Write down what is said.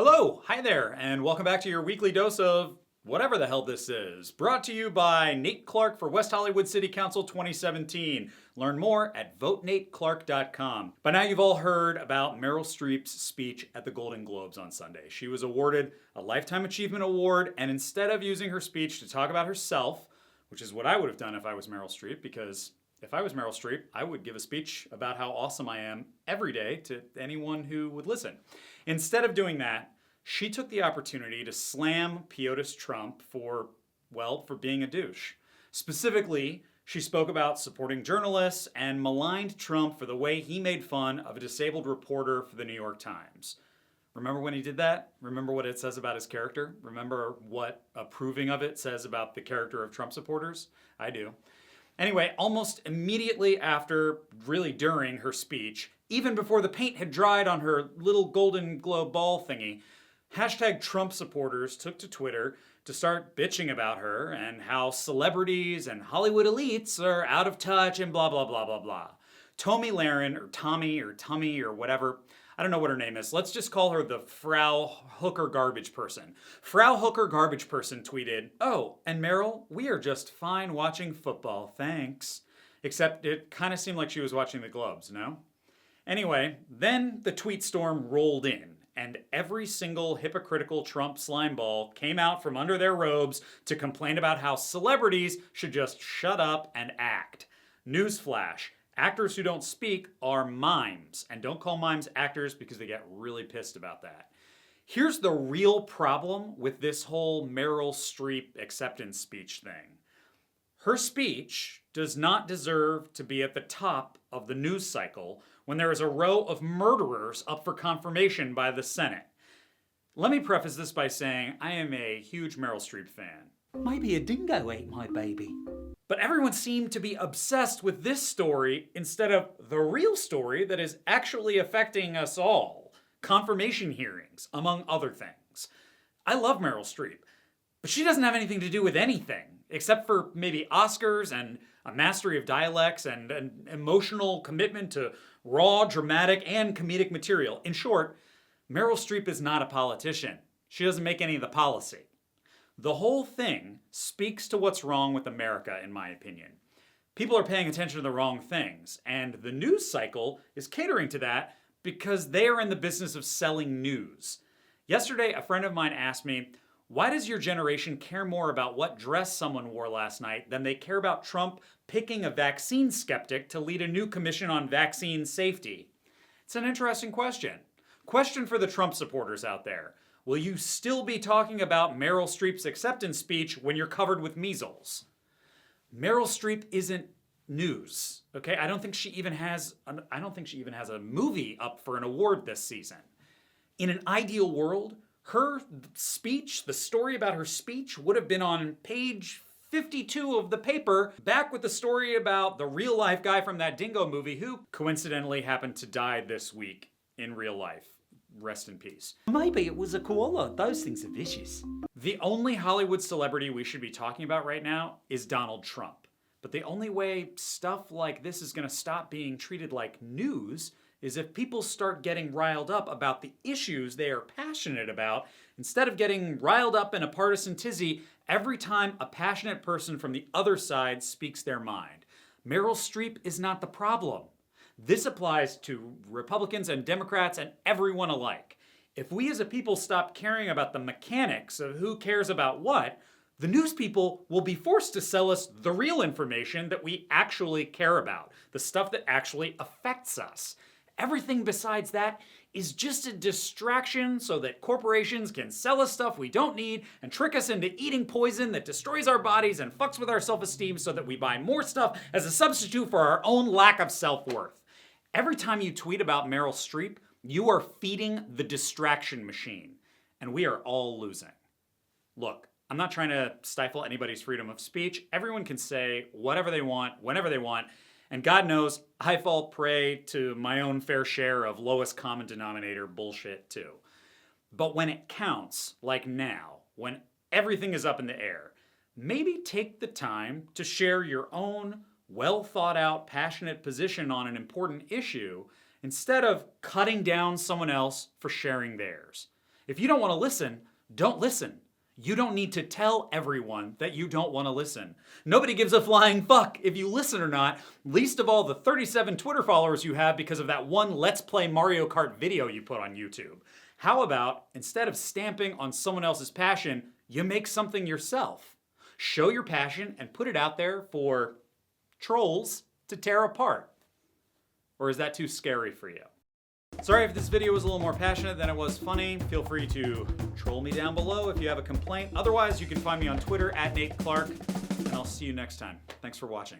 Hello, hi there, and welcome back to your weekly dose of whatever the hell this is. Brought to you by Nate Clark for West Hollywood City Council 2017. Learn more at votenateclark.com. By now you've all heard about Meryl Streep's speech at the Golden Globes on Sunday. She was awarded a Lifetime Achievement Award, and instead of using her speech to talk about herself, which is what I would have done if I was Meryl Streep, because if I was Meryl Streep, I would give a speech about how awesome I am every day to anyone who would listen. Instead of doing that, she took the opportunity to slam POTUS Trump for being a douche. Specifically, she spoke about supporting journalists and maligned Trump for the way he made fun of a disabled reporter for the New York Times. Remember when he did that? Remember what it says about his character? Remember what approving of it says about the character of Trump supporters? I do. Anyway, almost immediately after, really during her speech, even before the paint had dried on her little Golden Globe ball thingy, hashtag Trump supporters took to Twitter to start bitching about her and how celebrities and Hollywood elites are out of touch and blah, blah, blah, blah, blah. Tommy Lahren, or Tommy, or Tummy, or whatever, I don't know what her name is. Let's just call her the Frau Hooker Garbage Person. Frau Hooker Garbage Person tweeted, "Oh, and Meryl, we are just fine watching football, thanks." Except it kind of seemed like she was watching the Globes, no? Anyway, then the tweet storm rolled in, and every single hypocritical Trump slimeball came out from under their robes to complain about how celebrities should just shut up and act. Newsflash. Actors who don't speak are mimes, and don't call mimes actors because they get really pissed about that. Here's the real problem with this whole Meryl Streep acceptance speech thing. Her speech does not deserve to be at the top of the news cycle when there is a row of murderers up for confirmation by the Senate. Let me preface this by saying I am a huge Meryl Streep fan. Maybe a dingo ate my baby. But everyone seemed to be obsessed with this story instead of the real story that is actually affecting us all. Confirmation hearings, among other things. I love Meryl Streep, but she doesn't have anything to do with anything, except for maybe Oscars and a mastery of dialects and an emotional commitment to raw, dramatic, and comedic material. In short, Meryl Streep is not a politician. She doesn't make any of the policy. The whole thing speaks to what's wrong with America, in my opinion. People are paying attention to the wrong things, and the news cycle is catering to that because they are in the business of selling news. Yesterday, a friend of mine asked me, "Why does your generation care more about what dress someone wore last night than they care about Trump picking a vaccine skeptic to lead a new commission on vaccine safety?" It's an interesting question. Question for the Trump supporters out there. Will you still be talking about Meryl Streep's acceptance speech when you're covered with measles? Meryl Streep isn't news, okay? I don't think she even has a movie up for an award this season. In an ideal world, her speech, the story about her speech, would have been on page 52 of the paper, back with the story about the real-life guy from that Dingo movie who coincidentally happened to die this week in real life. Rest in peace. Maybe it was a koala. Those things are vicious. The only Hollywood celebrity we should be talking about right now is Donald Trump. But the only way stuff like this is going to stop being treated like news is if people start getting riled up about the issues they are passionate about, instead of getting riled up in a partisan tizzy every time a passionate person from the other side speaks their mind. Meryl Streep is not the problem. This applies to Republicans and Democrats and everyone alike. If we as a people stop caring about the mechanics of who cares about what, the news people will be forced to sell us the real information that we actually care about, the stuff that actually affects us. Everything besides that is just a distraction so that corporations can sell us stuff we don't need and trick us into eating poison that destroys our bodies and fucks with our self-esteem so that we buy more stuff as a substitute for our own lack of self-worth. Every time you tweet about Meryl Streep, you are feeding the distraction machine, and we are all losing. Look, I'm not trying to stifle anybody's freedom of speech. Everyone can say whatever they want, whenever they want, and God knows I fall prey to my own fair share of lowest common denominator bullshit too. But when it counts, like now, when everything is up in the air, maybe take the time to share your own well thought out, passionate position on an important issue instead of cutting down someone else for sharing theirs. If you don't want to listen, don't listen. You don't need to tell everyone that you don't want to listen. Nobody gives a flying fuck if you listen or not, least of all the 37 Twitter followers you have because of that one Let's Play Mario Kart video you put on YouTube. How about, instead of stamping on someone else's passion, you make something yourself? Show your passion and put it out there for trolls to tear apart. Or is that too scary for you? Sorry if this video was a little more passionate than it was funny. Feel free to troll me down below if you have a complaint. Otherwise, you can find me on Twitter @Nate Clark, and I'll see you next time. Thanks for watching.